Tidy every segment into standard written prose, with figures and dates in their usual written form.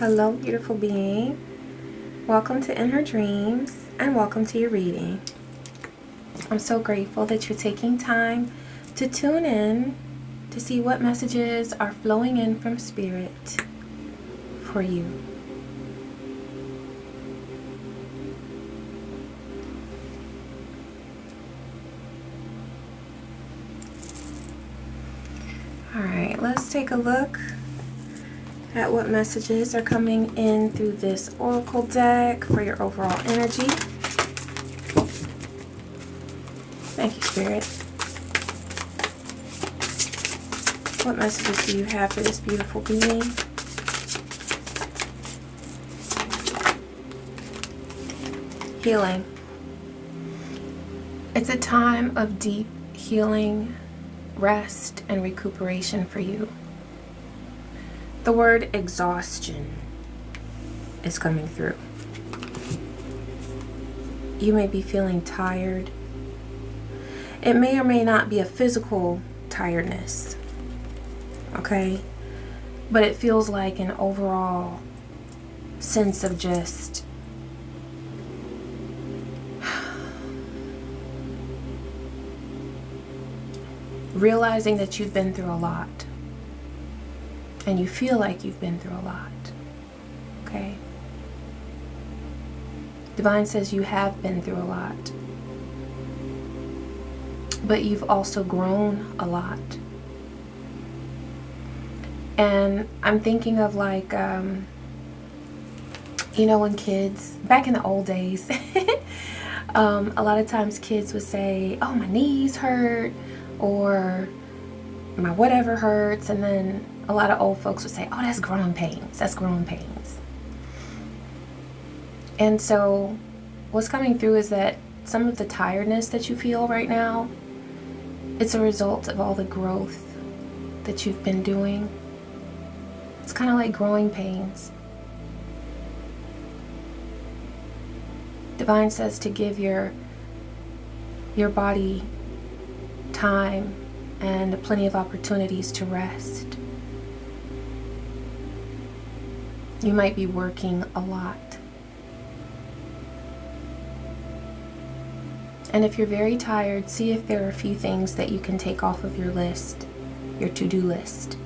Hello, beautiful being. Welcome to In Her Dreams and welcome to your reading. I'm so grateful that you're taking time to tune in to see what messages are flowing in from Spirit for you. All right, let's take a look at what messages are coming in through this oracle deck for your overall energy. Thank you, Spirit. What messages do you have for this beautiful being? Healing. It's a time of deep healing, rest, and recuperation for you. The word exhaustion is coming through. You may be feeling tired. It may or may not be a physical tiredness, okay? But it feels like an overall sense of just realizing that you've been through a lot. And you feel like you've been through a lot, okay? Divine says you have been through a lot, but you've also grown a lot. And I'm thinking of like, you know, when kids, back in the old days, a lot of times kids would say, oh, my knees hurt, or my whatever hurts, and then a lot of old folks would say, oh, that's growing pains. That's growing pains. And so what's coming through is that some of the tiredness that you feel right now, it's a result of all the growth that you've been doing. It's kind of like growing pains. Divine says to give your body time and plenty of opportunities to rest. You might be working a lot. And if you're very tired, see if there are a few things that you can take off of your list, your to-do list,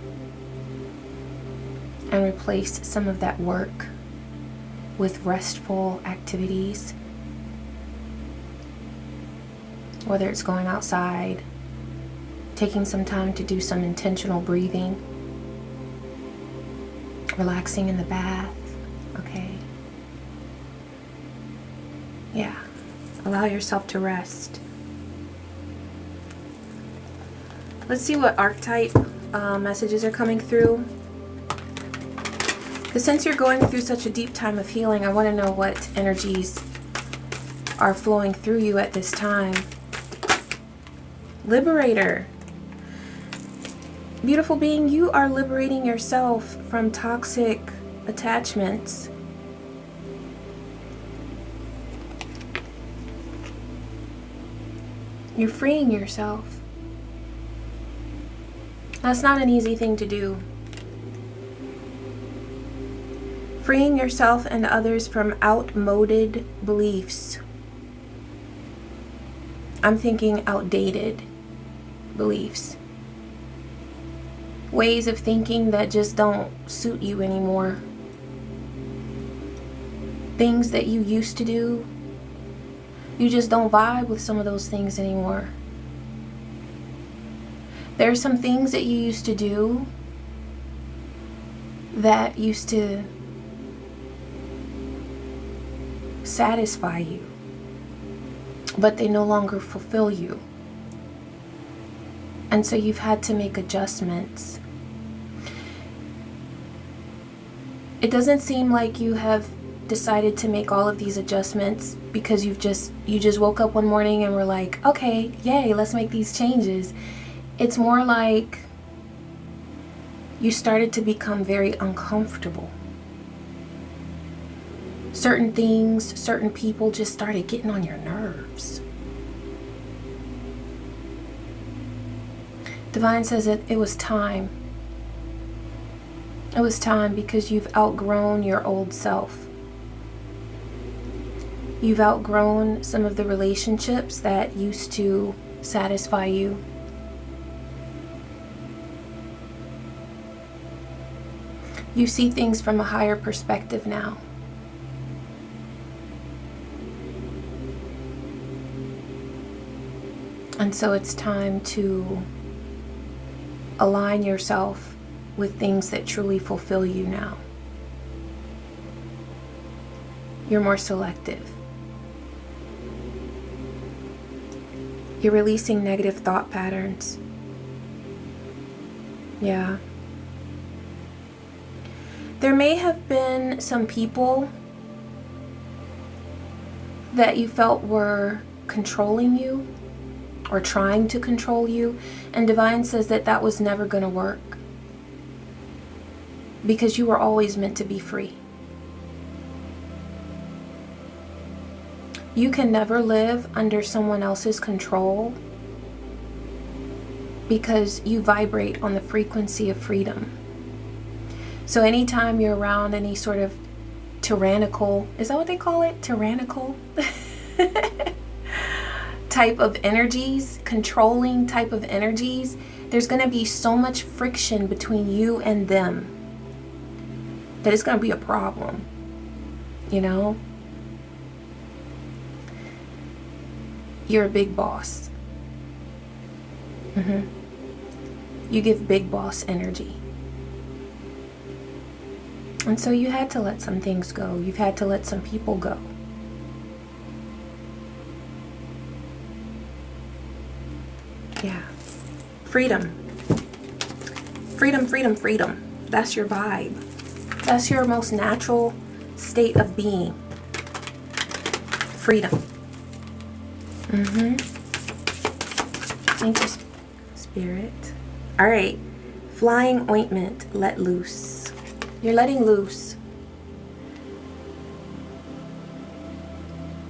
and replace some of that work with restful activities. Whether it's going outside, taking some time to do some intentional breathing, relaxing in the bath, okay? Yeah, allow yourself to rest. Let's see what archetype messages are coming through. Because since you're going through such a deep time of healing, I want to know what energies are flowing through you at this time. Liberator. Beautiful being, you are liberating yourself from toxic attachments. You're freeing yourself. That's not an easy thing to do. Freeing yourself and others from outmoded beliefs. I'm thinking outdated beliefs. Ways of thinking that just don't suit you anymore. Things that you used to do, you just don't vibe with some of those things anymore. There are some things that you used to do that used to satisfy you, but they no longer fulfill you. And so you've had to make adjustments. It doesn't seem like you have decided to make all of these adjustments because you just woke up one morning and were like, okay, yay, let's make these changes. It's more like you started to become very uncomfortable. Certain things, certain people just started getting on your nerves. Divine says that it was time. It was time because you've outgrown your old self. You've outgrown some of the relationships that used to satisfy you. You see things from a higher perspective now. And so it's time to align yourself with things that truly fulfill you now. You're more selective. You're releasing negative thought patterns. Yeah. There may have been some people that you felt were controlling you or trying to control you, and Divine says that that was never going to work because you were always meant to be free. You can never live under someone else's control because you vibrate on the frequency of freedom. So anytime you're around any sort of tyrannical, is that what they call it? Tyrannical? type of energies, controlling type of energies, there's going to be so much friction between you and them that it's going to be a problem, you know? You're a big boss. You give big boss energy. And so you had to let some things go. You've had to let some people go. Yeah. Freedom. Freedom, freedom, freedom. That's your vibe. That's your most natural state of being. Freedom. Thank you, Spirit. All right. Flying ointment. Let loose. You're letting loose.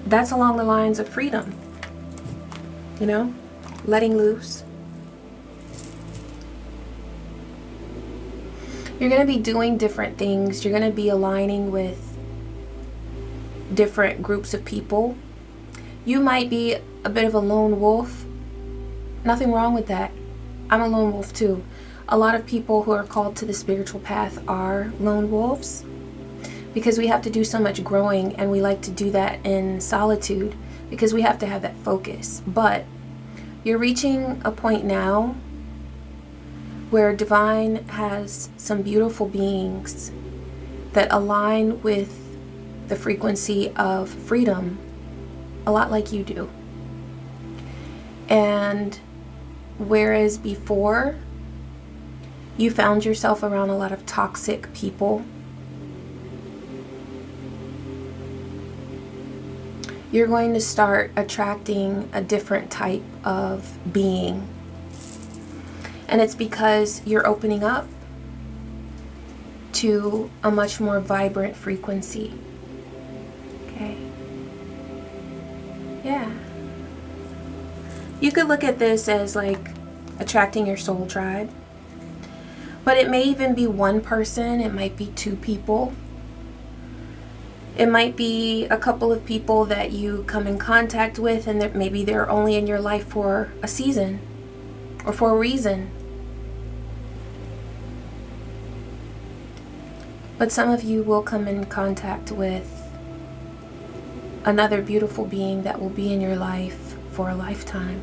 That's along the lines of freedom. You know? Letting loose. You're going to be doing different things. You're going to be aligning with different groups of people. You might be a bit of a lone wolf. Nothing wrong with that. I'm a lone wolf too. A lot of people who are called to the spiritual path are lone wolves because we have to do so much growing, and we like to do that in solitude because we have to have that focus. But you're reaching a point now where Divine has some beautiful beings that align with the frequency of freedom a lot like you do. And whereas before you found yourself around a lot of toxic people, you're going to start attracting a different type of being. And it's because you're opening up to a much more vibrant frequency. Okay. Yeah. You could look at this as like attracting your soul tribe. But it may even be one person. It might be two people. It might be a couple of people that you come in contact with, and that maybe they're only in your life for a season or for a reason. But some of you will come in contact with another beautiful being that will be in your life for a lifetime.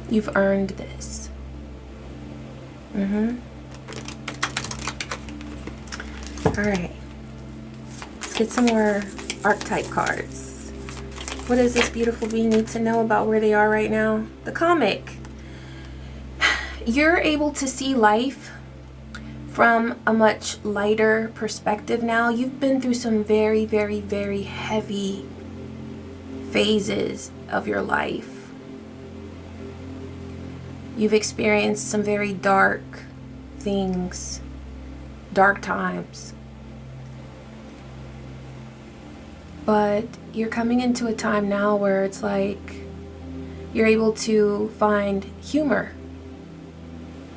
You've earned this. All right. Let's get some more archetype cards. What does this beautiful being need to know about where they are right now? The comic. You're able to see life from a much lighter perspective now. You've been through some very, very, very heavy phases of your life. You've experienced some very dark things, dark times. But you're coming into a time now where it's like you're able to find humor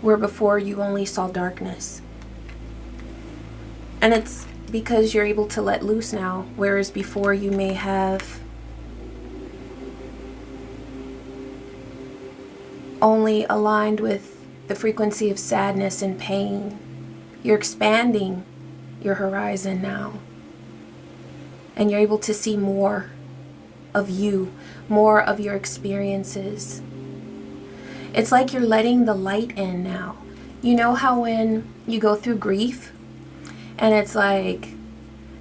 where before you only saw darkness. And it's because you're able to let loose now, whereas before you may have only aligned with the frequency of sadness and pain. You're expanding your horizon now. And you're able to see more of you, more of your experiences. It's like you're letting the light in now. You know how when you go through grief and it's like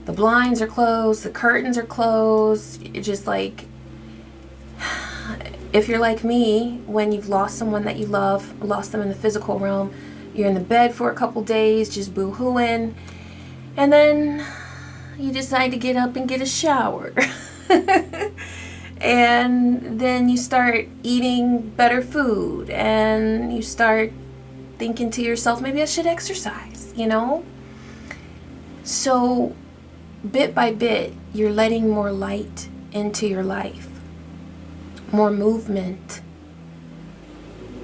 the blinds are closed, the curtains are closed, you're just like, if you're like me, when you've lost someone that you love, lost them in the physical realm, you're in the bed for a couple days just boo-hooing, and then you decide to get up and get a shower. And then you start eating better food, and you start thinking to yourself, maybe I should exercise, you know? So bit by bit, you're letting more light into your life. More movement.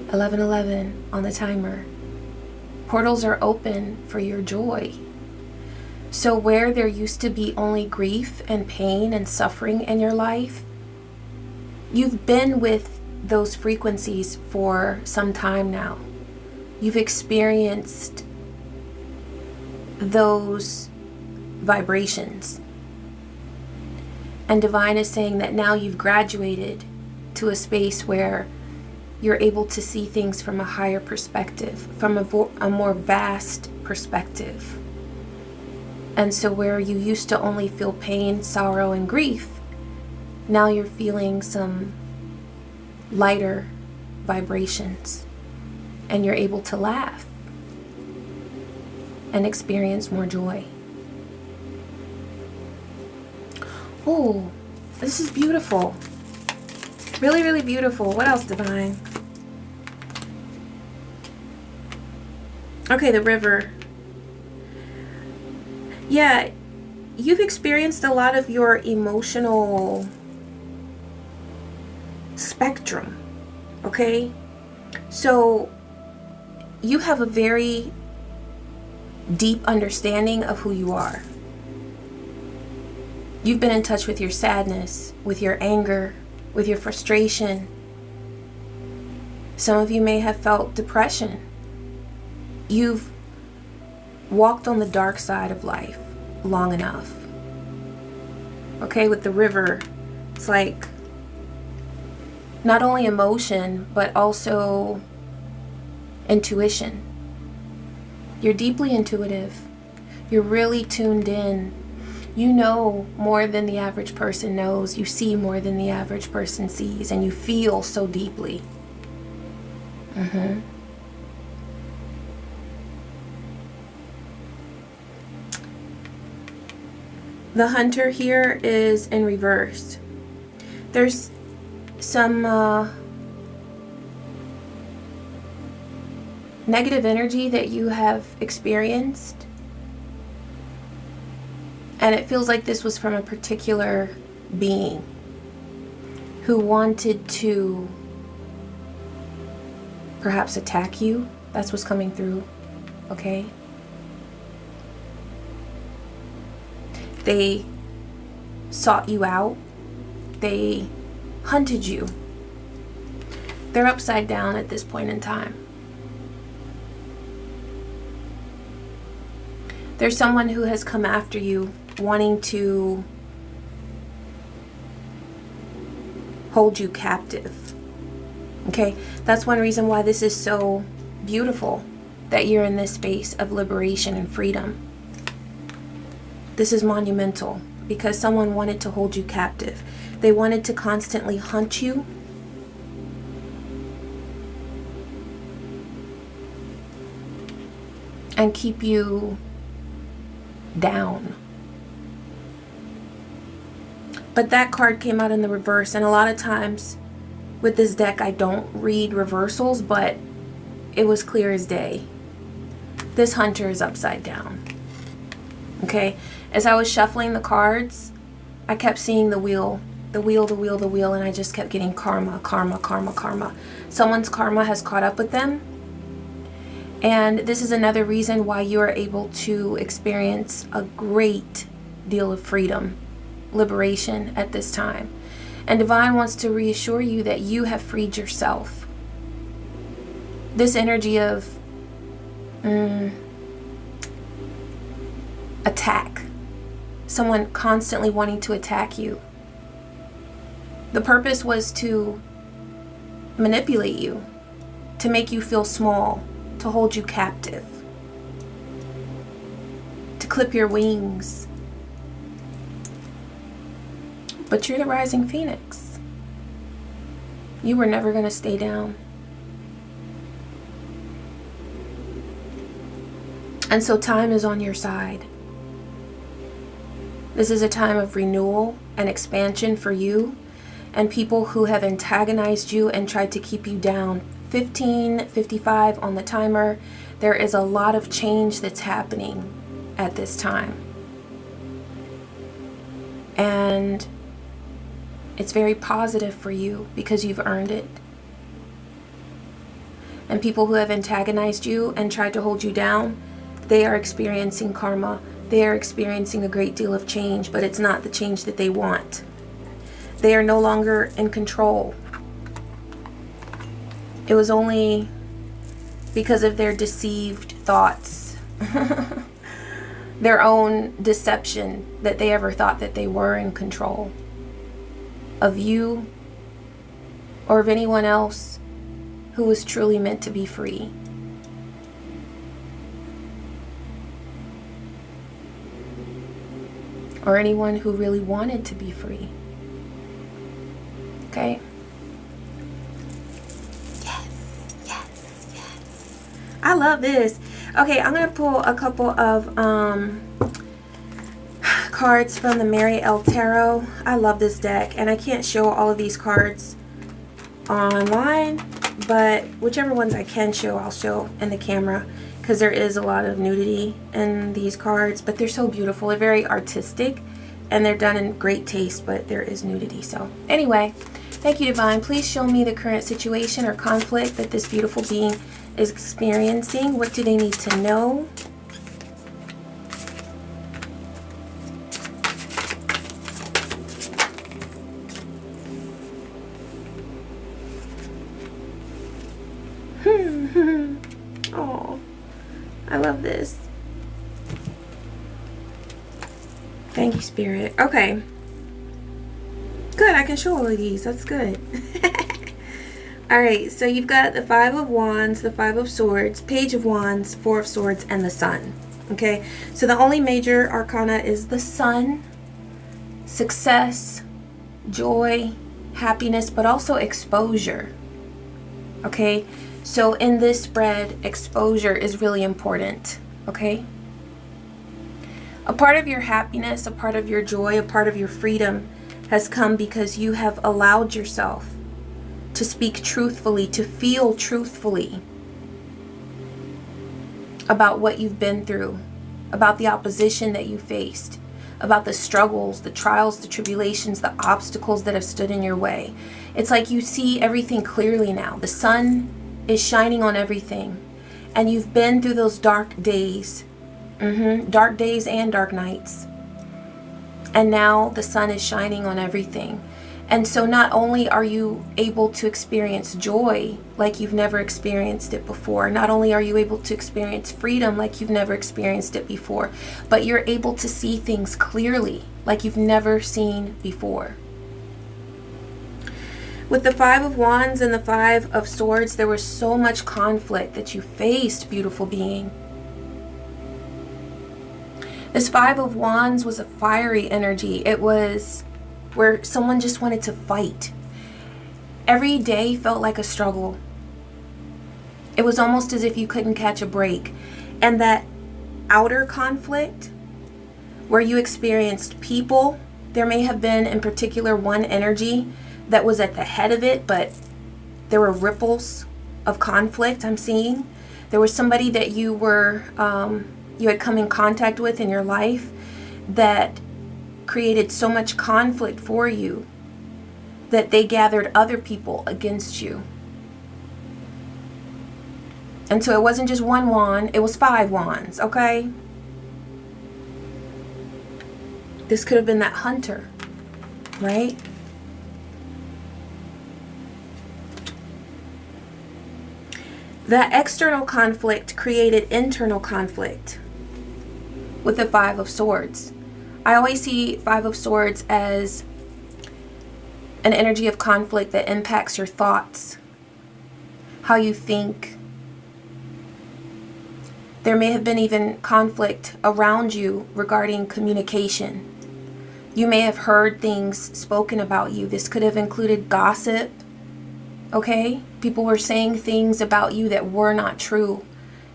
11:11 on the timer. Portals are open for your joy. So where there used to be only grief and pain and suffering in your life, you've been with those frequencies for some time now. You've experienced those vibrations. And Divine is saying that now you've graduated to a space where you're able to see things from a higher perspective, from a more vast perspective. And so where you used to only feel pain, sorrow, and grief, now you're feeling some lighter vibrations, and you're able to laugh and experience more joy. Oh, this is beautiful. Really, really beautiful. What else, Divine? Okay, the river. Yeah, you've experienced a lot of your emotional spectrum, okay? So you have a very deep understanding of who you are. You've been in touch with your sadness, with your anger, with your frustration. Some of you may have felt depression. You've walked on the dark side of life long enough. Okay, with the river, it's like not only emotion, but also intuition. You're deeply intuitive. You're really tuned in. You know more than the average person knows. You see more than the average person sees. And you feel so deeply. The Hunter here is in reverse. There's some negative energy that you have experienced. And it feels like this was from a particular being who wanted to perhaps attack you. That's what's coming through, okay? They sought you out. They hunted you. They're upside down at this point in time. There's someone who has come after you, wanting to hold you captive. Okay, that's one reason why this is so beautiful, that you're in this space of liberation and freedom. This is monumental because someone wanted to hold you captive. They wanted to constantly hunt you. And keep you down. But that card came out in the reverse, and a lot of times with this deck I don't read reversals, but it was clear as day. This Hunter is upside down. Okay, as I was shuffling the cards, I kept seeing the wheel, the wheel, the wheel, the wheel, and I just kept getting karma, karma, karma, karma. Someone's karma has caught up with them, And this is another reason why you are able to experience a great deal of freedom, liberation at this time. And Divine wants to reassure you that you have freed yourself. This energy of attack, someone constantly wanting to attack you. The purpose was to manipulate you, to make you feel small, to hold you captive, to clip your wings. But you're the rising phoenix. You were never going to stay down. And so time is on your side. This is a time of renewal and expansion for you and people who have antagonized you and tried to keep you down. 15:55 on the timer. There is a lot of change that's happening at this time. And it's very positive for you because you've earned it. And people who have antagonized you and tried to hold you down, they are experiencing karma. They are experiencing a great deal of change, but it's not the change that they want. They are no longer in control. It was only because of their deceived thoughts, their own deception, that they ever thought that they were in control of you or of anyone else who was truly meant to be free. Or anyone who really wanted to be free. Okay? Yes. I love this. Okay, I'm going to pull a couple of cards from the Mary L. Tarot. I love this deck, and I can't show all of these cards online, but whichever ones I can show, I'll show in the camera, because there is a lot of nudity in these cards, but they're so beautiful. They're very artistic, and they're done in great taste, but there is nudity. So anyway, thank you, Divine. Please show me the current situation or conflict that this beautiful being is experiencing. What do they need to know? Oh, I love this. Thank you, Spirit. Okay. Good, I can show all of these. That's good. Alright, so you've got the Five of Wands, the Five of Swords, Page of Wands, Four of Swords, and the Sun. Okay, so the only major arcana is the Sun. Success, joy, happiness, but also exposure. Okay, so in this spread, exposure is really important. Okay, a part of your happiness, a part of your joy, a part of your freedom has come because you have allowed yourself to speak truthfully, to feel truthfully about what you've been through, about the opposition that you faced, about the struggles, the trials, the tribulations, the obstacles that have stood in your way. It's like you see everything clearly now. The sun is shining on everything, and you've been through those dark days, dark days and dark nights, and now the sun is shining on everything. And so not only are you able to experience joy like you've never experienced it before, not only are you able to experience freedom like you've never experienced it before, but you're able to see things clearly like you've never seen before. With the Five of Wands and the Five of Swords, there was so much conflict that you faced, beautiful being. This Five of Wands was a fiery energy. It was where someone just wanted to fight. Every day felt like a struggle. It was almost as if you couldn't catch a break. And that outer conflict, where you experienced people, there may have been in particular one energy that was at the head of it, but there were ripples of conflict I'm seeing. There was somebody that you were, you had come in contact with in your life that created so much conflict for you that they gathered other people against you. And so it wasn't just one wand, it was 5 wands, okay? This could have been that hunter, right? That external conflict created internal conflict with the 5 of Swords. I always see 5 of Swords as an energy of conflict that impacts your thoughts, how you think. There may have been even conflict around you regarding communication. You may have heard things spoken about you. This could have included gossip, okay? People were saying things about you that were not true.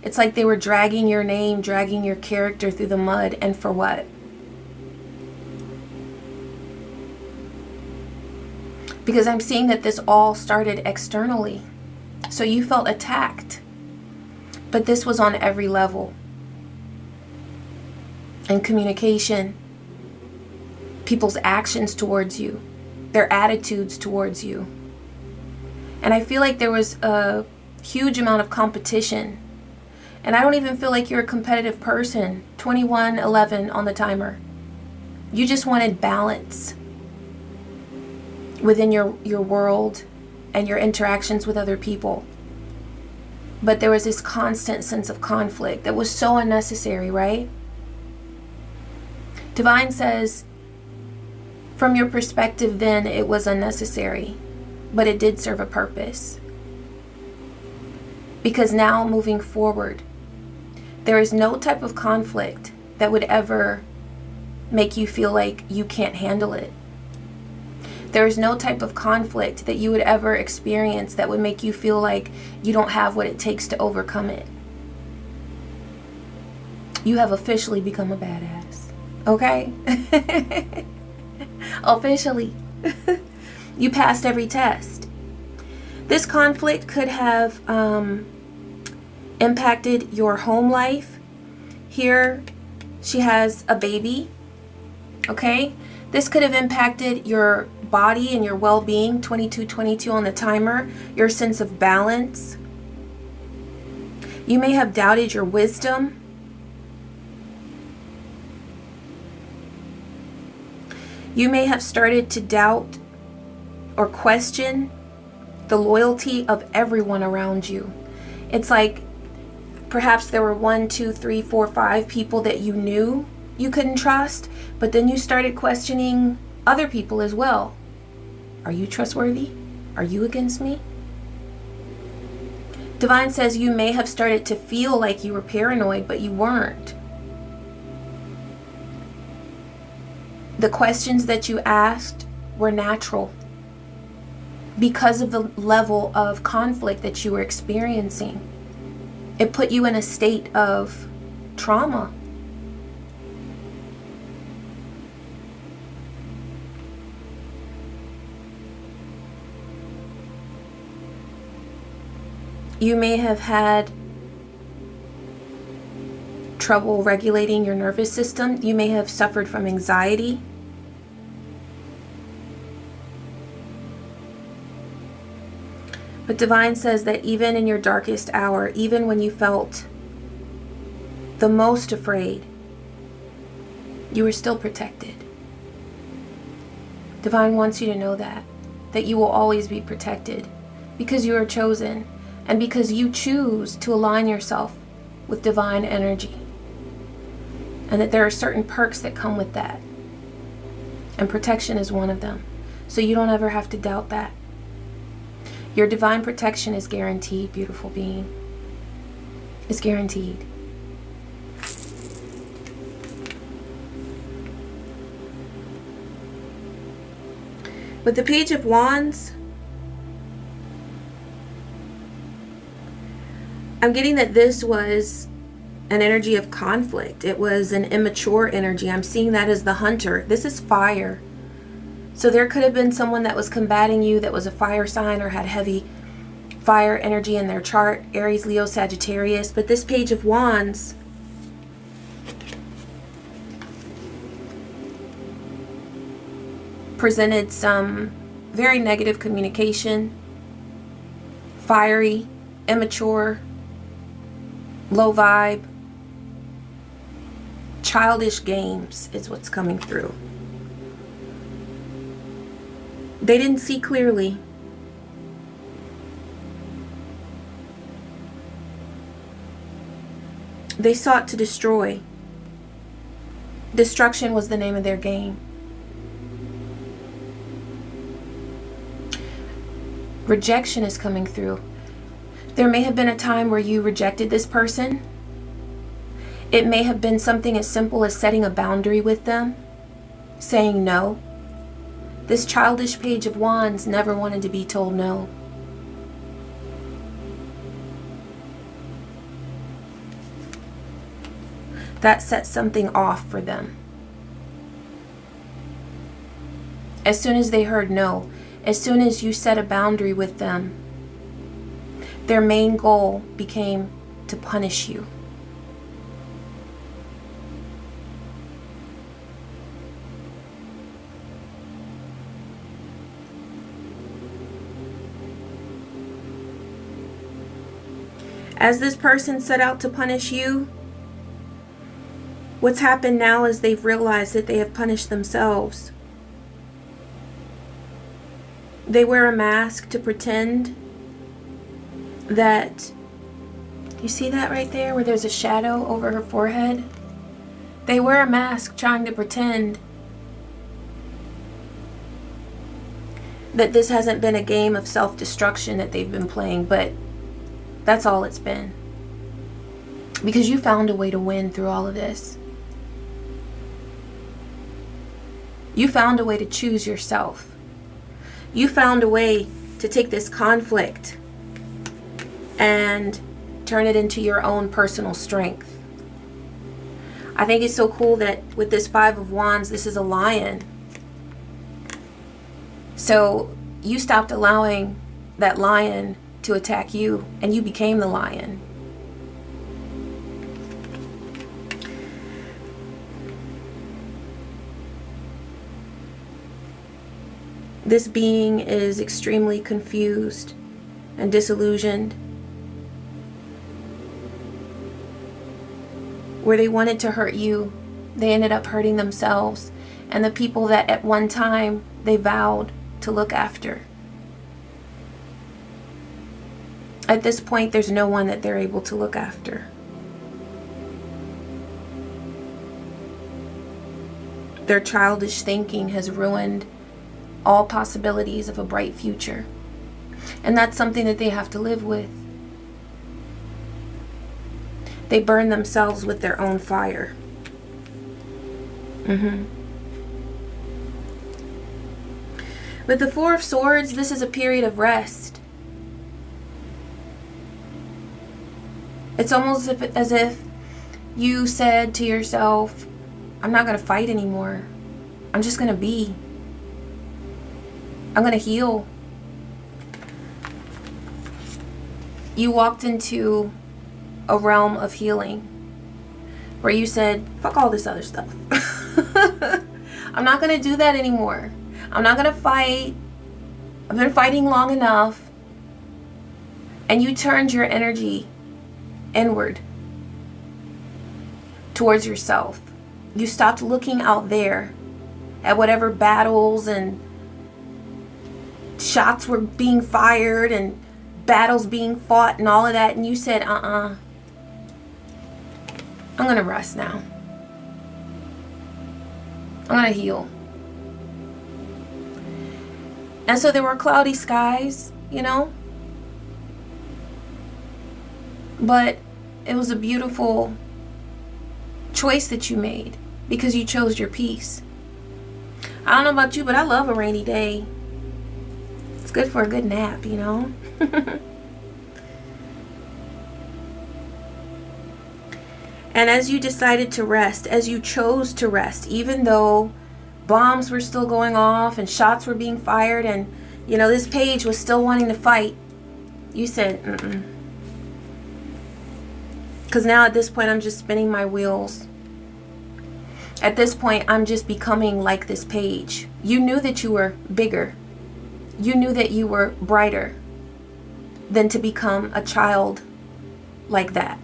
It's like they were dragging your name, dragging your character through the mud, and for what? Because I'm seeing that this all started externally. So you felt attacked. But this was on every level. And communication, people's actions towards you, their attitudes towards you. And I feel like there was a huge amount of competition. And I don't even feel like you're a competitive person. 21:11 on the timer. You just wanted balance within your world and your interactions with other people. But there was this constant sense of conflict that was so unnecessary, right? Divine says, from your perspective then, it was unnecessary, but it did serve a purpose. Because now, moving forward, there is no type of conflict that would ever make you feel like you can't handle it. There is no type of conflict that you would ever experience that would make you feel like you don't have what it takes to overcome it. You have officially become a badass. Okay? Officially. You passed every test. This conflict could have impacted your home life. Here, she has a baby. Okay? This could have impacted your body and your well-being, 22:22 on the timer, your sense of balance. You may have doubted your wisdom. You may have started to doubt or question the loyalty of everyone around you. It's like perhaps there were 1, 2, 3, 4, 5 people that you knew you couldn't trust, but then you started questioning other people as well. Are you trustworthy? Are you against me? Divine says you may have started to feel like you were paranoid, but you weren't. The questions that you asked were natural because of the level of conflict that you were experiencing. It put you in a state of trauma. You may have had trouble regulating your nervous system. You may have suffered from anxiety. But Divine says that even in your darkest hour, even when you felt the most afraid, you were still protected. Divine wants you to know that you will always be protected because you are chosen. And because you choose to align yourself with divine energy. And that there are certain perks that come with that. And protection is one of them. So you don't ever have to doubt that. Your divine protection is guaranteed, beautiful being. It's guaranteed. With the Page of Wands, I'm getting that this was an energy of conflict. It was an immature energy. I'm seeing that as the hunter. This is fire. So there could have been someone that was combating you that was a fire sign or had heavy fire energy in their chart. Aries, Leo, Sagittarius. But this Page of Wands presented some very negative communication. Fiery, immature. low vibe, childish games is what's coming through. They didn't see clearly. They sought to destroy. Destruction was the name of their game. Rejection is coming through. There may have been a time where you rejected this person. It may have been something as simple as setting a boundary with them, saying no. This childish Page of Wands never wanted to be told no. That set something off for them. As soon as they heard no, as soon as you set a boundary with them, their main goal became to punish you. As this person set out to punish you, what's happened now is they've realized that they have punished themselves. They wear a mask to pretend that, you see that right there where there's a shadow over her forehead? They wear a mask trying to pretend that this hasn't been a game of self-destruction that they've been playing, but that's all it's been. Because you found a way to win through all of this. You found a way to choose yourself. You found a way to take this conflict and turn it into your own personal strength. I think it's so cool that with this Five of Wands, this is a lion. So you stopped allowing that lion to attack you, and you became the lion. This being is extremely confused and disillusioned, where they wanted to hurt you, they ended up hurting themselves and the people that at one time they vowed to look after. At this point, there's no one that they're able to look after. Their childish thinking has ruined all possibilities of a bright future. And that's something that they have to live with. They burn themselves with their own fire. With the Four of Swords, this is a period of rest. It's almost as if you said to yourself, I'm not going to fight anymore. I'm just going to be. I'm going to heal. You walked into a realm of healing where you said, fuck all this other stuff. I'm not going to do that anymore. I'm not going to fight. I've been fighting long enough. And you turned your energy inward towards yourself. You stopped looking out there at whatever battles and shots were being fired and battles being fought and all of that, and you said, I'm gonna rest now. I'm gonna heal. And so there were cloudy skies, you know, but it was a beautiful choice that you made because you chose your peace. I don't know about you, but I love a rainy day. It's good for a good nap, you know. And as you decided to rest, as you chose to rest, even though bombs were still going off and shots were being fired and, you know, this page was still wanting to fight, you said, Because now at this point, I'm just spinning my wheels. At this point, I'm just becoming like this page. You knew that you were bigger. You knew that you were brighter than to become a child like that.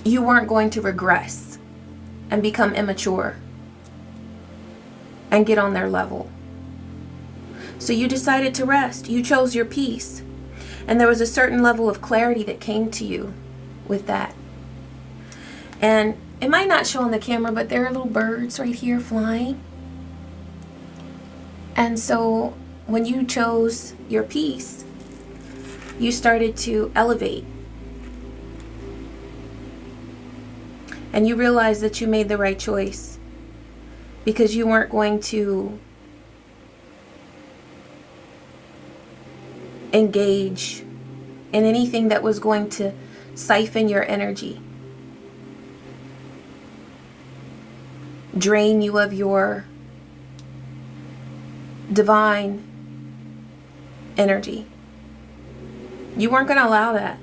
you weren't going to regress and become immature and get on their level. So you decided to rest. You chose your peace. And there was a certain level of clarity that came to you with that. And it might not show on the camera, but there are little birds right here flying. And so when you chose your peace, you started to elevate. And you realized that you made the right choice, because you weren't going to engage in anything that was going to siphon your energy, drain you of your divine energy. You weren't going to allow that.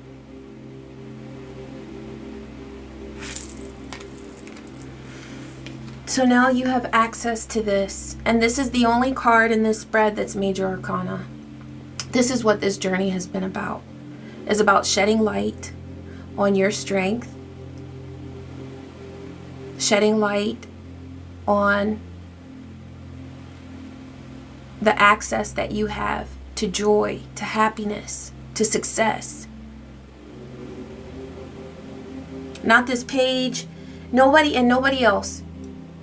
So now you have access to this, and this is the only card in this spread that's Major Arcana. This is what this journey has been about. It's about shedding light on your strength, shedding light on the access that you have to joy, to happiness, to success. Not this page. Nobody and nobody else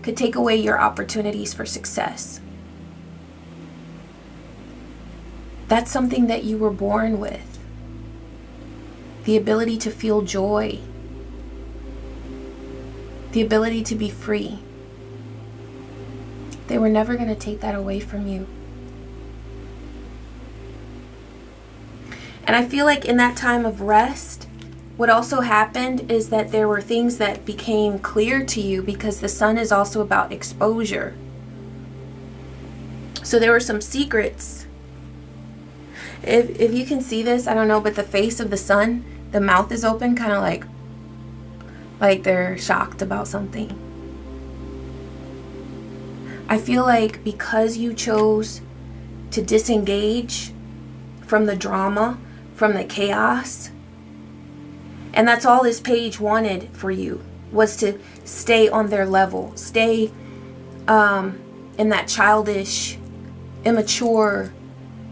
could take away your opportunities for success. That's something that you were born with. The ability to feel joy. The ability to be free. They were never going to take that away from you. And I feel like in that time of rest, what also happened is that there were things that became clear to you, because the sun is also about exposure. So there were some secrets. If you can see this, I don't know, but the face of the sun, the mouth is open, kind of like they're shocked about something. I feel like because you chose to disengage from the drama, from the chaos, and that's all this page wanted for you, was to stay on their level, stay in that childish, immature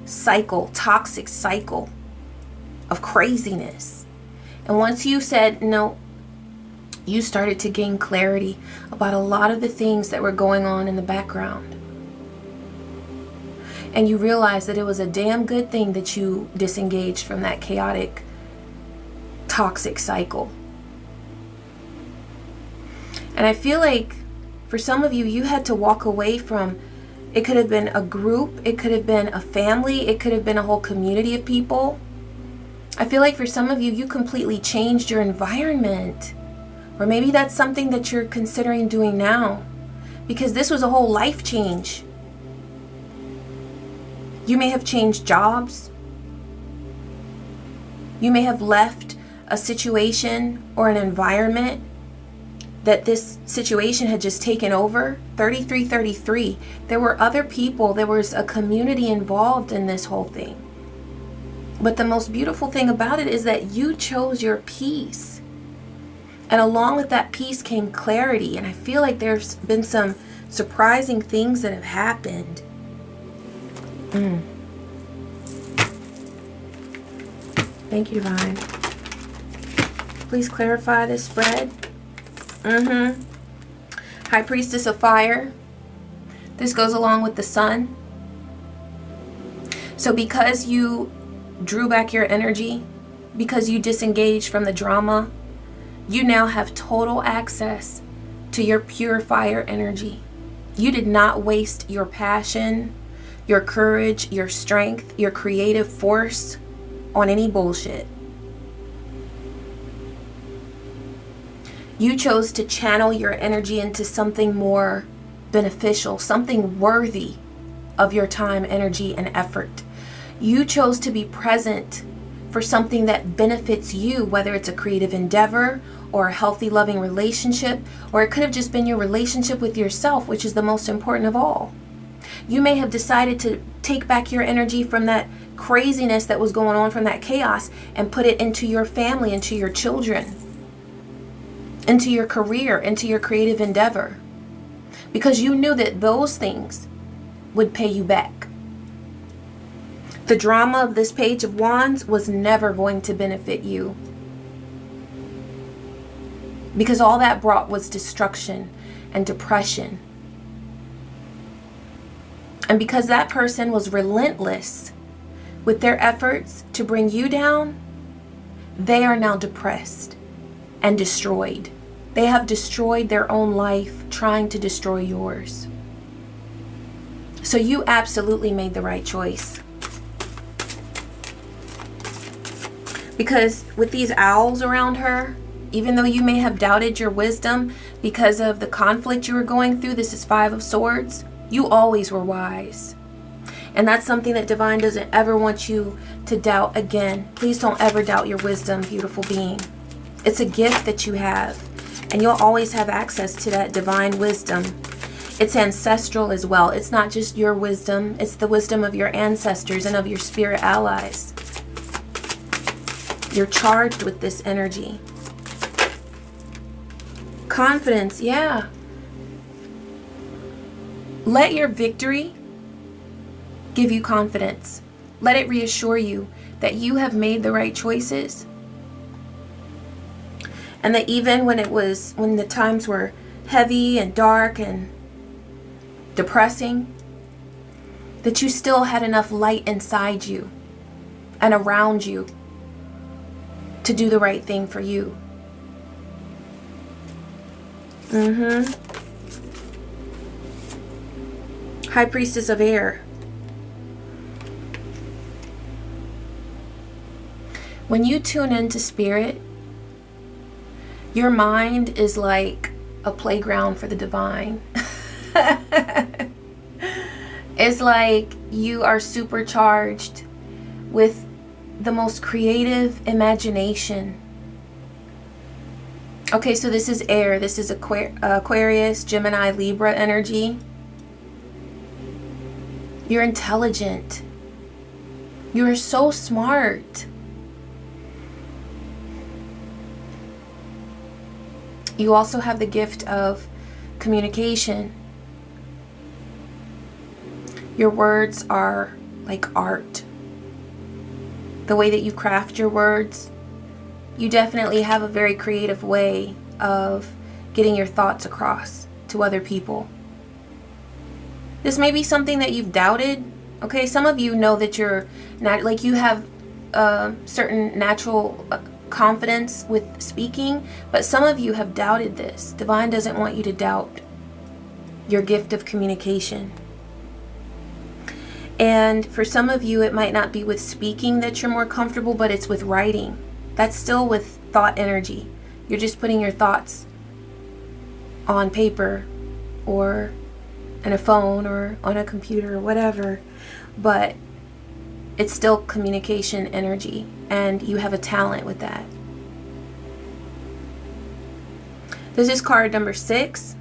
cycle, toxic cycle of craziness. And once you said no, you started to gain clarity about a lot of the things that were going on in the background. And you realized that it was a damn good thing that you disengaged from that chaotic, toxic cycle. And I feel like for some of you, you had to walk away from, it could have been a group, it could have been a family, it could have been a whole community of people. I feel like for some of you, you completely changed your environment. Or maybe that's something that you're considering doing now, because this was a whole life change. You may have changed jobs. You may have left a situation or an environment that this situation had just taken over. 3333. There were other people. There was a community involved in this whole thing. But the most beautiful thing about it is that you chose your peace. And along with that peace came clarity. And I feel like there's been some surprising things that have happened. Thank you, Divine. Please clarify this spread. High Priestess of Fire. This goes along with the sun. So because you drew back your energy, because you disengaged from the drama, you now have total access to your pure fire energy. You did not waste your passion, your courage, your strength, your creative force on any bullshit. You chose to channel your energy into something more beneficial, something worthy of your time, energy, and effort. You chose to be present for something that benefits you, whether it's a creative endeavor or a healthy, loving relationship, or it could have just been your relationship with yourself, which is the most important of all. You may have decided to take back your energy from that craziness that was going on, from that chaos, and put it into your family, into your children. into your career, into your creative endeavor, because you knew that those things would pay you back. The drama of this Page of Wands was never going to benefit you, because all that brought was destruction and depression. And because that person was relentless with their efforts to bring you down, they are now depressed and destroyed. They have destroyed their own life trying to destroy yours. So you absolutely made the right choice. Because with these owls around her, even though you may have doubted your wisdom because of the conflict you were going through, this is Five of Swords, you always were wise. And that's something that Divine doesn't ever want you to doubt again. Please don't ever doubt your wisdom, beautiful being. It's a gift that you have, and you'll always have access to that divine wisdom. It's ancestral as well. It's not just your wisdom, it's the wisdom of your ancestors and of your spirit allies. You're charged with this energy. Confidence, yeah. Let your victory give you confidence. Let it reassure you that you have made the right choices. And that even when the times were heavy and dark and depressing, that you still had enough light inside you and around you to do the right thing for you. High Priestess of Air. When you tune into spirit, your mind is like a playground for the divine. It's like you are supercharged with the most creative imagination. Okay, so this is air. This is Aquarius, Gemini, Libra energy. You're intelligent. You're so smart. You also have the gift of communication. Your words are like art. The way that you craft your words, you definitely have a very creative way of getting your thoughts across to other people. This may be something that you've doubted. Okay, some of you know that you're not, like, you have certain natural confidence with speaking, but some of you have doubted this. Divine doesn't want you to doubt your gift of communication. And for some of you, it might not be with speaking that you're more comfortable, but it's with writing. That's still with thought energy. You're just putting your thoughts on paper or in a phone or on a computer or whatever, but it's still communication energy, and you have a talent with that. This is card number 6.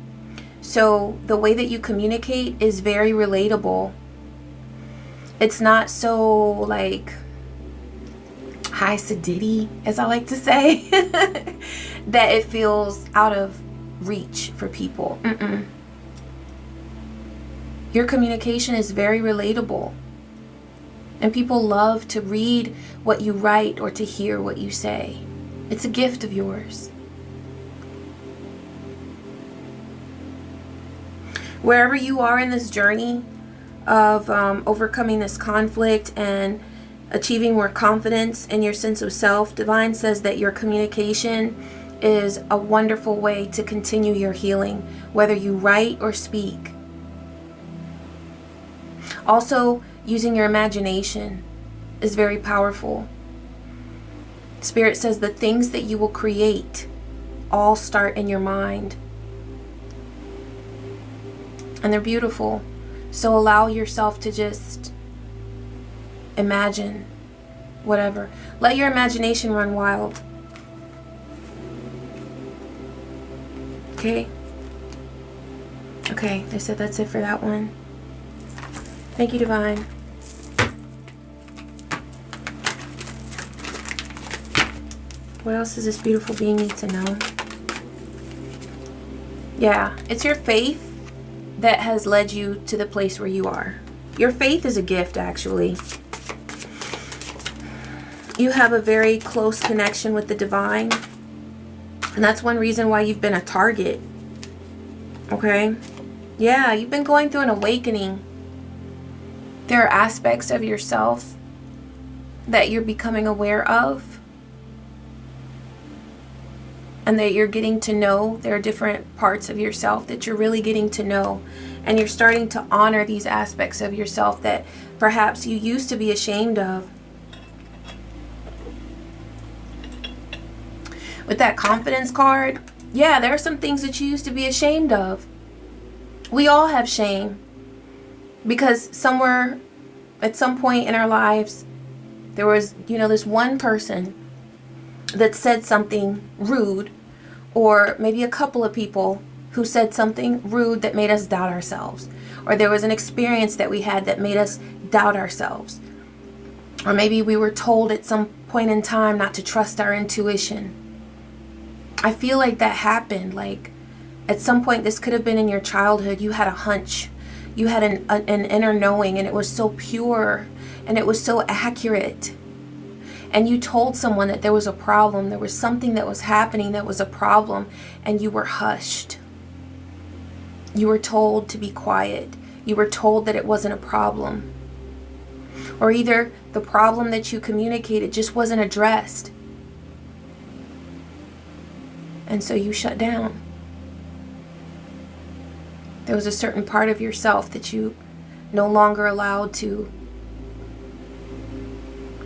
So the way that you communicate is very relatable. It's not so like high acidity, as I like to say, that it feels out of reach for people. Your communication is very relatable. And people love to read what you write or to hear what you say. It's a gift of yours. Wherever you are in this journey of overcoming this conflict and achieving more confidence in your sense of self, Divine says that your communication is a wonderful way to continue your healing, whether you write or speak. Also, using your imagination is very powerful. Spirit says the things that you will create all start in your mind. And they're beautiful. So allow yourself to just imagine whatever. Let your imagination run wild. Okay? Okay, I said that's it for that one. Thank you, Divine. What else does this beautiful being need to know? Yeah, it's your faith that has led you to the place where you are. Your faith is a gift, actually. You have a very close connection with the divine. And that's one reason why you've been a target. Okay? Yeah, you've been going through an awakening. There are aspects of yourself that you're becoming aware of. And that you're getting to know. There are different parts of yourself that you're really getting to know. And you're starting to honor these aspects of yourself that perhaps you used to be ashamed of. With that confidence card, yeah, there are some things that you used to be ashamed of. We all have shame. Because somewhere, at some point in our lives, there was, this one person that said something rude, or maybe a couple of people who said something rude that made us doubt ourselves, or there was an experience that we had that made us doubt ourselves, or maybe we were told at some point in time not to trust our intuition. I feel like that happened. Like at some point, this could have been in your childhood. You had a hunch, you had an inner knowing, and it was so pure and it was so accurate. And you told someone that there was a problem, there was something that was happening that was a problem, and you were hushed. You were told to be quiet. You were told that it wasn't a problem. Or either the problem that you communicated just wasn't addressed. And so you shut down. There was a certain part of yourself that you no longer allowed to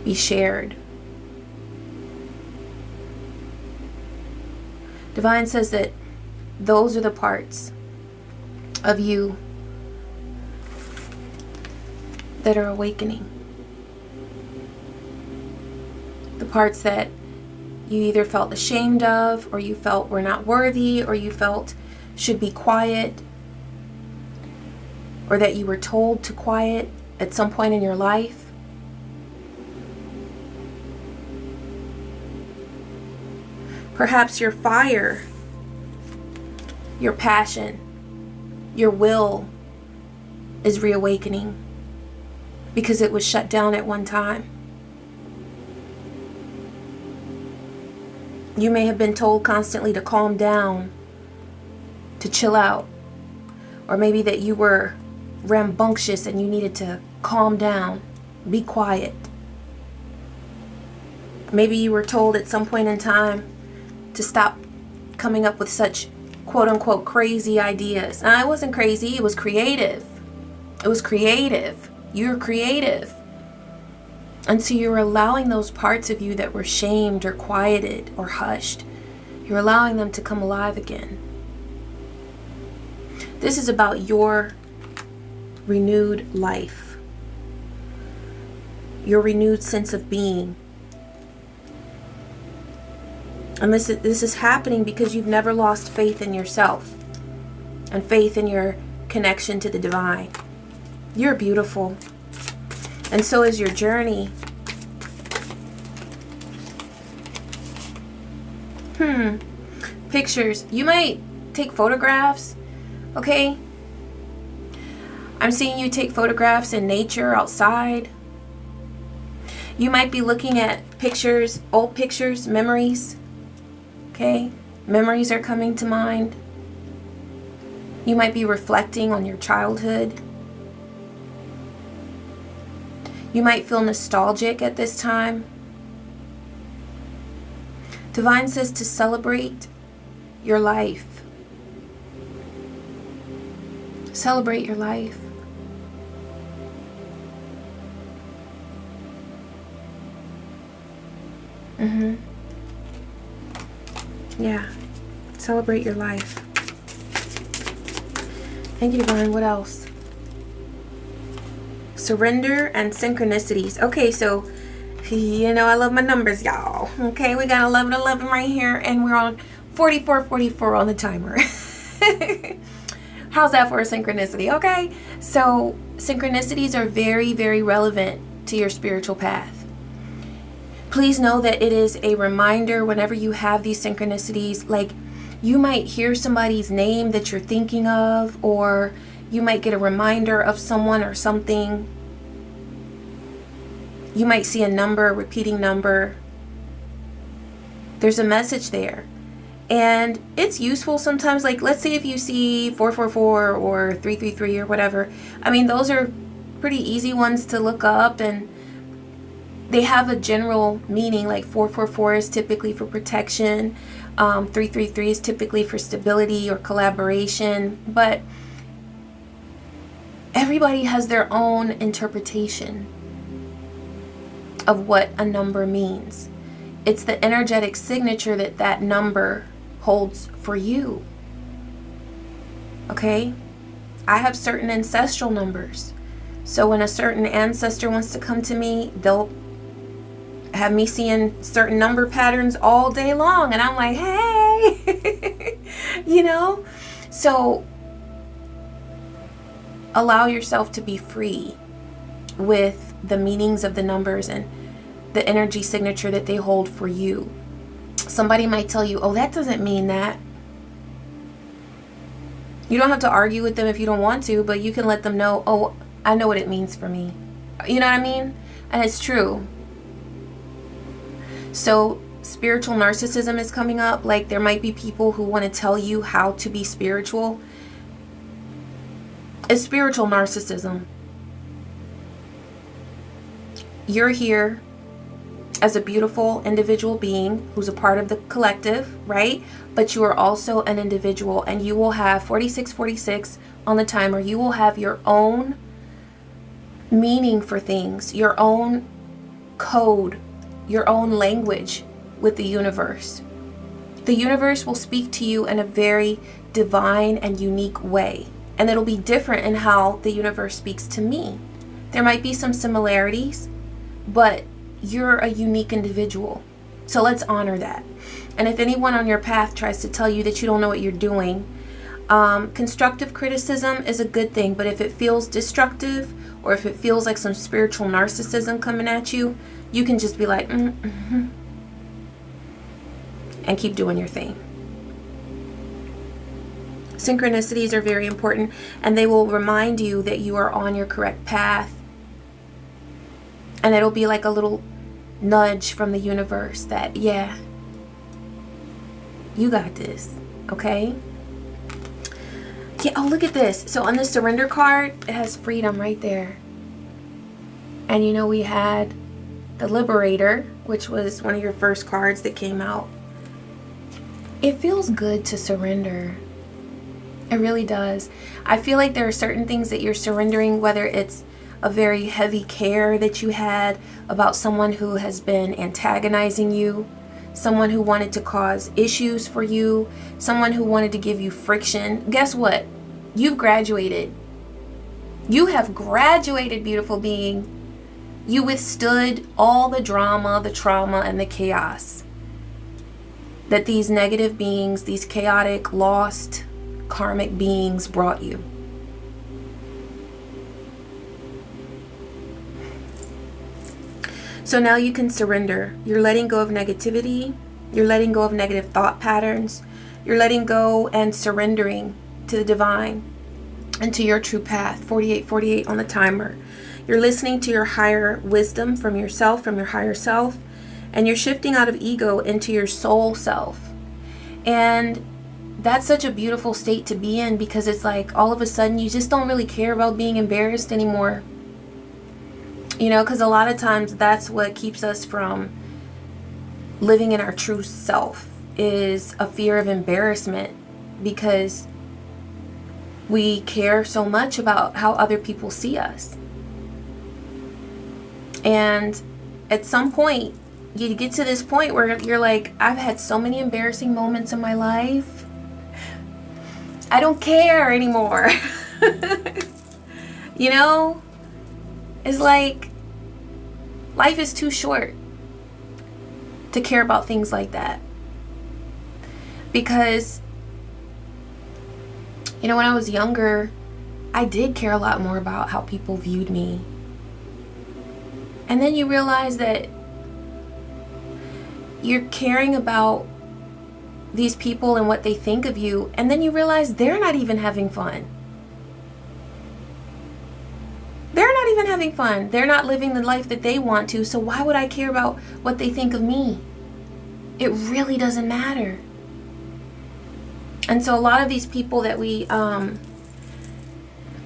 be shared. Divine says that those are the parts of you that are awakening. The parts that you either felt ashamed of, or you felt were not worthy, or you felt should be quiet, or that you were told to quiet at some point in your life. Perhaps your fire, your passion, your will is reawakening because it was shut down at one time. You may have been told constantly to calm down, to chill out, or maybe that you were rambunctious and you needed to calm down, be quiet. Maybe you were told at some point in time to stop coming up with such quote-unquote crazy ideas. Now, it wasn't crazy, it was creative. It was creative. You're creative. And so you're allowing those parts of you that were shamed or quieted or hushed, you're allowing them to come alive again. This is about your renewed life, your renewed sense of being. And this is happening because you've never lost faith in yourself and faith in your connection to the divine. You're beautiful. And so is your journey. Pictures. You might take photographs, okay? I'm seeing you take photographs in nature, outside. You might be looking at pictures, old pictures, memories. Okay? Memories are coming to mind. You might be reflecting on your childhood. You might feel nostalgic at this time. Divine says to celebrate your life. Celebrate your life. Yeah. Celebrate your life. Thank you, Divine. What else? Surrender and synchronicities. Okay, so, I love my numbers, y'all. Okay, we got 1111 right here, and we're on 4444 on the timer. How's that for a synchronicity? Okay, so synchronicities are very, very relevant to your spiritual path. Please know that it is a reminder whenever you have these synchronicities, like You might hear somebody's name that you're thinking of, or you might get a reminder of someone or something. You might see a number, a repeating number. There's a message there. And it's useful sometimes. Like, let's say if you see 444 or 333 or whatever. I mean, those are pretty easy ones to look up, and they have a general meaning. Like 444 is typically for protection. 333 is typically for stability or collaboration. But everybody has their own interpretation of what a number means. It's the energetic signature that that number holds for you. Okay? I have certain ancestral numbers. So when a certain ancestor wants to come to me, they'll have me seeing certain number patterns all day long. And I'm like, hey, you know? So allow yourself to be free with the meanings of the numbers and the energy signature that they hold for you. Somebody might tell you, oh, that doesn't mean that. You don't have to argue with them if you don't want to, but you can let them know, oh, I know what it means for me. You know what I mean? And it's true. So spiritual narcissism is coming up. Like, there might be people who want to tell you how to be spiritual. It's spiritual narcissism. You're here as a beautiful individual being who's a part of the collective, right? But you are also an individual, and you will have 4646 on the timer. You will have your own meaning for things, your own code, your own language with the universe. The universe will speak to you in a very divine and unique way, and it'll be different in how the universe speaks to me. There might be some similarities, but you're a unique individual. So let's honor that. And if anyone on your path tries to tell you that you don't know what you're doing, constructive criticism is a good thing, but if it feels destructive, or if it feels like some spiritual narcissism coming at you, you can just be like, and keep doing your thing. Synchronicities are very important, and they will remind you that you are on your correct path. And it'll be like a little nudge from the universe that, yeah, you got this, okay? Yeah, oh, look at this. So on the surrender card, it has freedom right there. And you know, we had the Liberator, which was one of your first cards that came out. It feels good to surrender. It really does. I feel like there are certain things that you're surrendering, whether it's a very heavy care that you had about someone who has been antagonizing you, someone who wanted to cause issues for you, someone who wanted to give you friction. Guess what? You've graduated. You have graduated, beautiful being. You withstood all the drama, the trauma, and the chaos that these negative beings, these chaotic, lost, karmic beings brought you. So now you can surrender. You're letting go of negativity. You're letting go of negative thought patterns. You're letting go and surrendering to the divine and to your true path. 4848 on the timer. You're listening to your higher wisdom from yourself, from your higher self, and you're shifting out of ego into your soul self. And that's such a beautiful state to be in, because it's like all of a sudden you just don't really care about being embarrassed anymore. You know, because a lot of times that's what keeps us from living in our true self, is a fear of embarrassment, because we care so much about how other people see us. And at some point, you get to this point where you're like, I've had so many embarrassing moments in my life. I don't care anymore. You know? It's like, life is too short to care about things like that. Because, you know, when I was younger, I did care a lot more about how people viewed me. And then you realize that you're caring about these people and what they think of you, and then you realize they're not even having fun. They're not even having fun. They're not living the life that they want to, so why would I care about what they think of me? It really doesn't matter. And so a lot of these people that we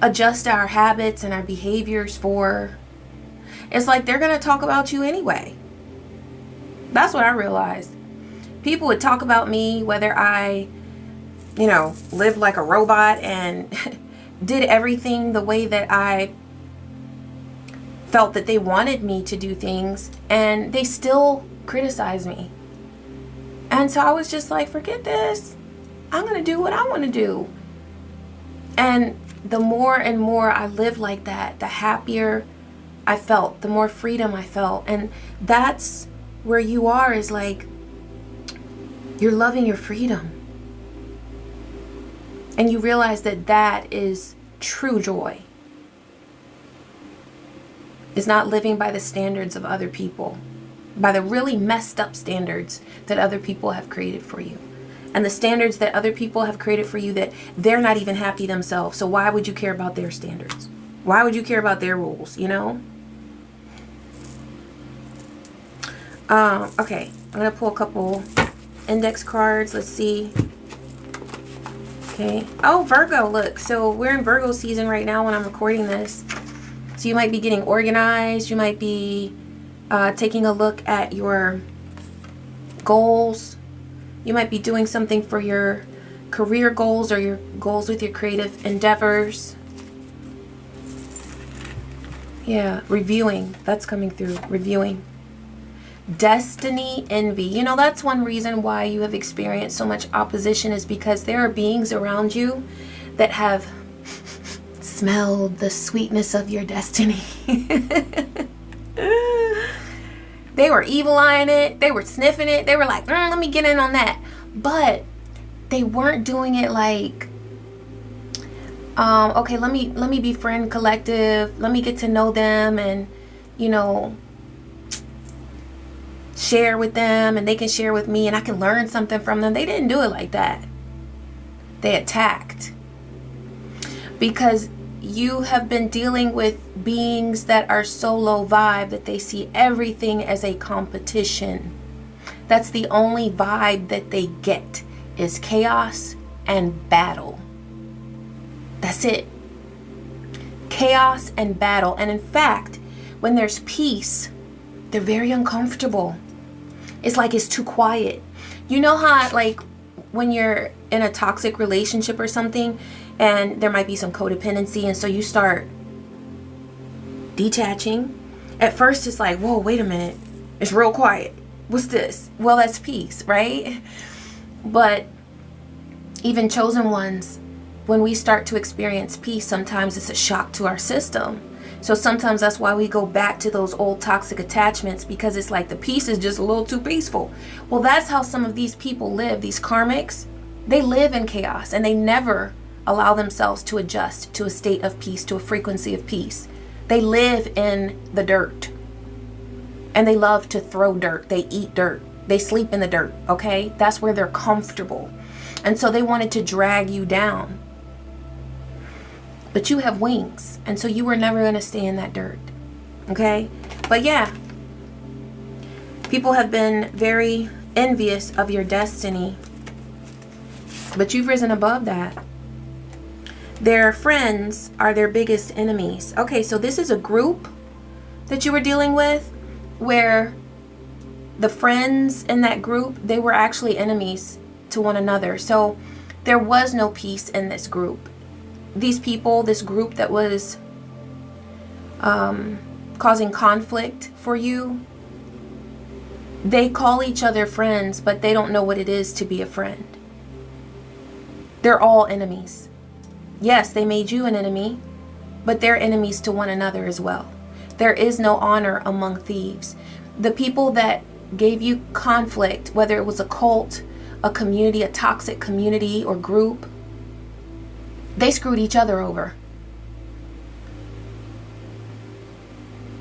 adjust our habits and our behaviors for, it's like they're going to talk about you anyway. That's what I realized. People would talk about me whether I, lived like a robot and did everything the way that I felt that they wanted me to do things, and they still criticize me. And so I was just like, forget this. I'm going to do what I want to do. And the more and more I lived like that, the happier I felt, the more freedom I felt. And that's where you are, is like, you're loving your freedom. And you realize that that is true joy. It's not living by the standards of other people, by the really messed up standards that other people have created for you. And the standards that other people have created for you that they're not even happy themselves. So why would you care about their standards? Why would you care about their rules, Okay, I'm going to pull a couple index cards. Let's see. Okay. Oh, Virgo, look. So we're in Virgo season right now when I'm recording this. So you might be getting organized. You might be taking a look at your goals. You might be doing something for your career goals or your goals with your creative endeavors. Yeah, reviewing. That's coming through. Reviewing. Destiny envy. That's one reason why you have experienced so much opposition, is because there are beings around you that have smelled the sweetness of your destiny. They were evil-eyeing it. They were sniffing it. They were like, let me get in on that. But they weren't doing it like, okay, let me befriend collective. Let me get to know them and, share with them, and they can share with me and I can learn something from them. They didn't do it like that. They attacked. Because you have been dealing with beings that are so low vibe that they see everything as a competition. That's the only vibe that they get, is chaos and battle. That's it. Chaos and battle. And in fact, when there's peace, they're very uncomfortable. It's like it's too quiet. You know how, like, when you're in a toxic relationship or something, and there might be some codependency, and so you start detaching. At first it's like, whoa, wait a minute. It's real quiet. What's this? Well, that's peace, right? But even chosen ones, when we start to experience peace, sometimes it's a shock to our system. So sometimes that's why we go back to those old toxic attachments, because it's like the peace is just a little too peaceful. Well, that's how some of these people live. These karmics, they live in chaos, and they never allow themselves to adjust to a state of peace, to a frequency of peace. They live in the dirt, and they love to throw dirt. They eat dirt. They sleep in the dirt, okay? That's where they're comfortable. And so they wanted to drag you down. But you have wings, and so you were never going to stay in that dirt, okay? But yeah, people have been very envious of your destiny, but you've risen above that. Their friends are their biggest enemies. Okay, so this is a group that you were dealing with where the friends in that group, they were actually enemies to one another. So there was no peace in this group. These people, this group that was causing conflict for you, they call each other friends, but they don't know what it is to be a friend. They're all enemies. Yes, they made you an enemy, but they're enemies to one another as well. There is no honor among thieves. The people that gave you conflict, whether it was a cult, a community, a toxic community or group, they screwed each other over.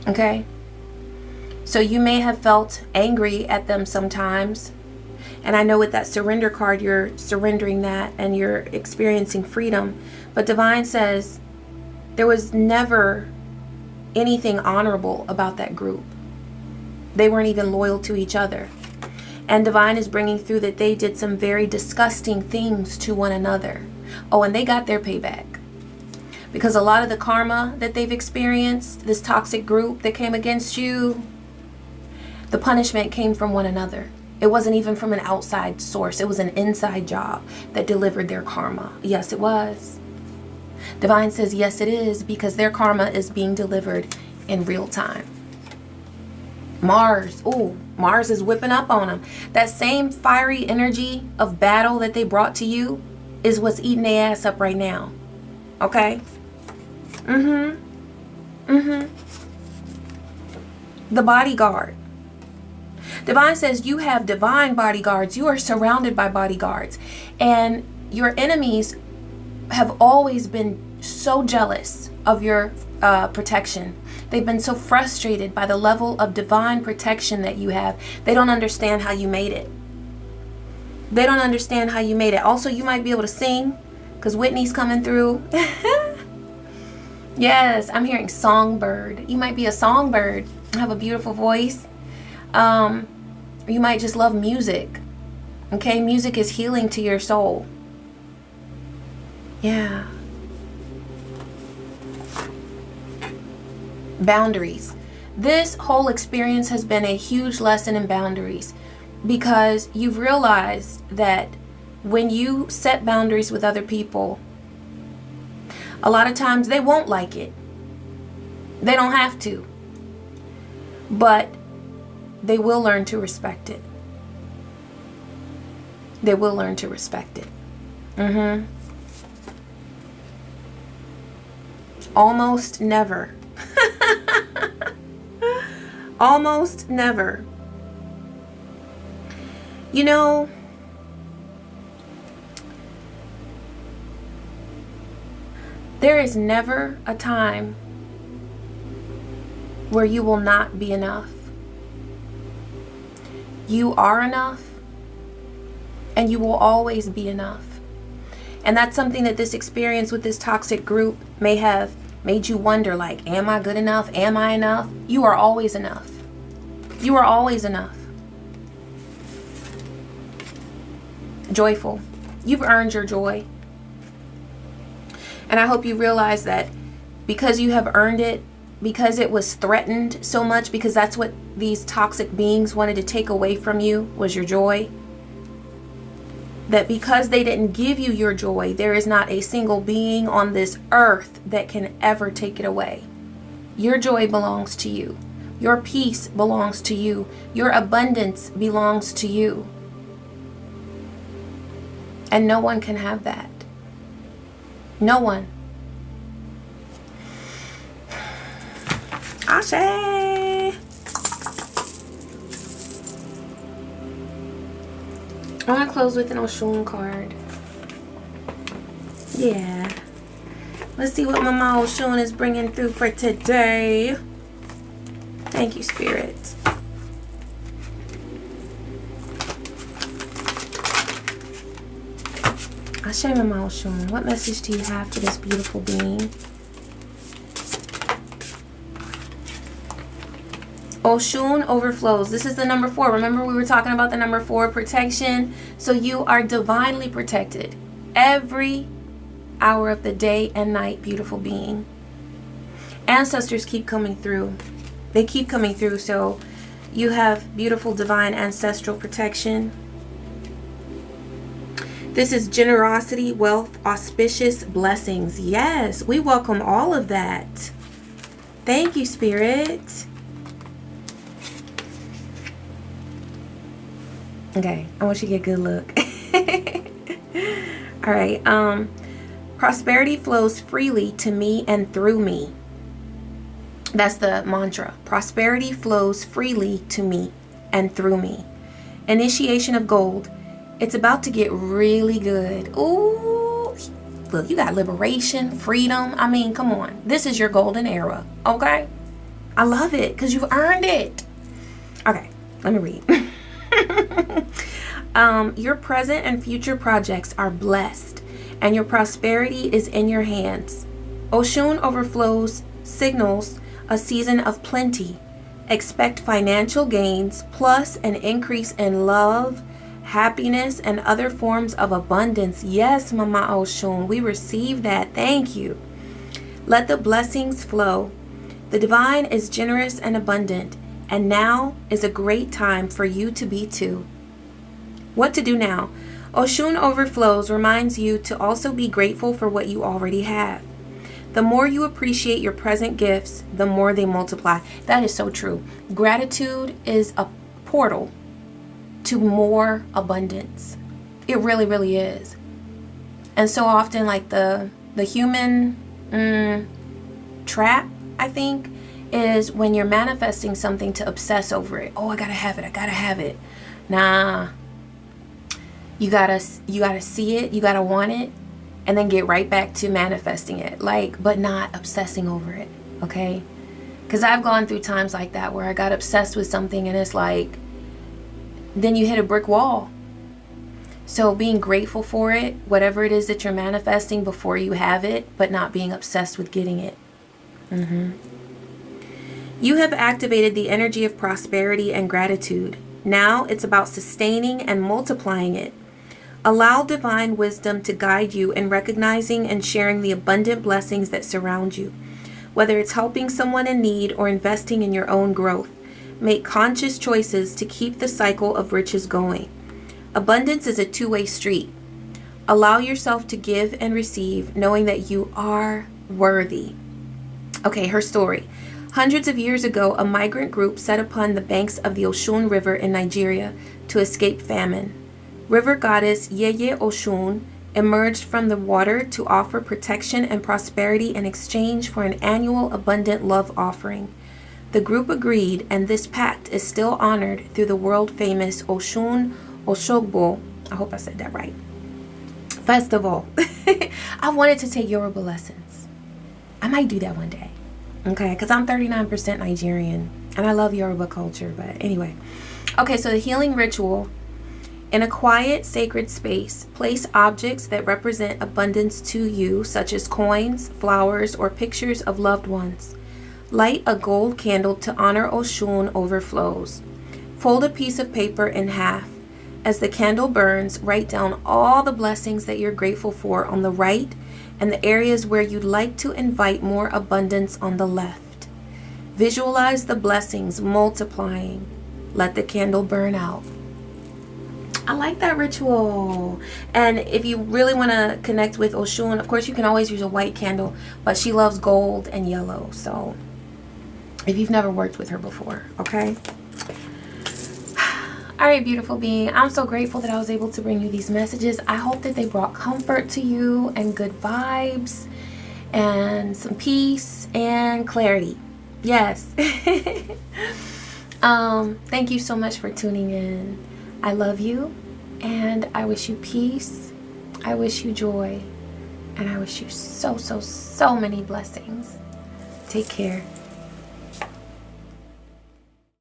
Okay? So you may have felt angry at them sometimes, And I know with that surrender card, you're surrendering that and you're experiencing freedom. But Divine says there was never anything honorable about that group. They weren't even loyal to each other. And Divine is bringing through that they did some very disgusting things to one another. Oh, and they got their payback. Because a lot of the karma that they've experienced, this toxic group that came against you, the punishment came from one another. It wasn't even from an outside source. It was an inside job that delivered their karma. Yes, it was. Divine says, yes, it is, because their karma is being delivered in real time. Mars, ooh, Mars is whipping up on them. That same fiery energy of battle that they brought to you is what's eating their ass up right now. Okay? The bodyguard. Divine says you have divine bodyguards. You are surrounded by bodyguards. And your enemies have always been so jealous of your protection. They've been so frustrated by the level of divine protection that you have. They don't understand how you made it. They don't understand how you made it. Also, you might be able to sing because Whitney's coming through. Yes, I'm hearing songbird. You might be a songbird, have a beautiful voice. You might just love music. Okay, music is healing to your soul. Yeah. Boundaries. This whole experience has been a huge lesson in boundaries, because you've realized that when you set boundaries with other people, a lot of times they won't like it. They don't have to. But they will learn to respect it. They will learn to respect it. Almost never. Almost never. You know, there is never a time where you will not be enough. You are enough, and you will always be enough. And that's something that this experience with this toxic group may have made you wonder, like, am I good enough? Am I enough? You are always enough. You are always enough. Joyful. You've earned your joy. And I hope you realize that because you have earned it, because it was threatened so much, because that's what these toxic beings wanted to take away from you, was your joy. That because they didn't give you your joy, there is not a single being on this earth that can ever take it away. Your joy belongs to you. Your peace belongs to you. Your abundance belongs to you. And no one can have that. No one. Ashe. I want to close with an LaShawn card. Yeah. Let's see what Mama LaShawn is bringing through for today. Thank you, Spirit. Ashe, Mama LaShawn. What message do you have for this beautiful being? Oshun overflows. This is the number 4. Remember we were talking about the number 4, protection. So you are divinely protected every hour of the day and night, beautiful being. Ancestors keep coming through. They keep coming through. So you have beautiful divine ancestral protection. This is generosity, wealth, auspicious blessings. Yes, we welcome all of that. Thank you, Spirit. Okay, I want you to get a good look. All right. Prosperity flows freely to me and through me. That's the mantra. Prosperity flows freely to me and through me. Initiation of gold. It's about to get really good. Ooh, look, you got liberation, freedom. I mean, come on. This is your golden era, okay? I love it because you've earned it. Okay, let me read. Your present and future projects are blessed, and your prosperity is in your hands. Oshun overflows signals a season of plenty. Expect financial gains, plus an increase in love, happiness, and other forms of abundance. Yes, Mama Oshun, we receive that. Thank you. Let the blessings flow. The divine is generous and abundant, and now is a great time for you to be too. What to do now? Oshun overflows reminds you to also be grateful for what you already have. The more you appreciate your present gifts, the more they multiply. That is so true. Gratitude is a portal to more abundance. It really, really is. And so often, like the human trap, I think, is when you're manifesting something to obsess over it. Oh, I gotta have it. I gotta have it. Nah. You gotta see it. You gotta want it. And then get right back to manifesting it. But not obsessing over it. Okay? Because I've gone through times like that where I got obsessed with something and it's like, then you hit a brick wall. So being grateful for it, whatever it is that you're manifesting before you have it, but not being obsessed with getting it. You have activated the energy of prosperity and gratitude. Now it's about sustaining and multiplying it. Allow divine wisdom to guide you in recognizing and sharing the abundant blessings that surround you. Whether it's helping someone in need or investing in your own growth, make conscious choices to keep the cycle of riches going. Abundance is a two-way street. Allow yourself to give and receive, knowing that you are worthy. Okay, her story. Hundreds of years ago, a migrant group set upon the banks of the Oshun River in Nigeria to escape famine. River goddess Yeye Oshun emerged from the water to offer protection and prosperity in exchange for an annual abundant love offering. The group agreed, and this pact is still honored through the world-famous Oshun Oshogbo, I hope I said that right, festival. I wanted to take Yoruba lessons. I might do that one day. Okay, because I'm 39% Nigerian, and I love Yoruba culture, but anyway. Okay, so the healing ritual. In a quiet, sacred space, place objects that represent abundance to you, such as coins, flowers, or pictures of loved ones. Light a gold candle to honor Oshun overflows. Fold a piece of paper in half. As the candle burns, write down all the blessings that you're grateful for on the right and the areas where you'd like to invite more abundance on the left. Visualize the blessings multiplying. Let the candle burn out. I like that ritual. And if you really want to connect with Oshun, of course you can always use a white candle, but she loves gold and yellow. So if you've never worked with her before, okay? All right, beautiful being. I'm so grateful that I was able to bring you these messages. I hope that they brought comfort to you and good vibes and some peace and clarity. Yes. Thank you so much for tuning in. I love you, and I wish you peace. I wish you joy, and I wish you so, so, so many blessings. Take care.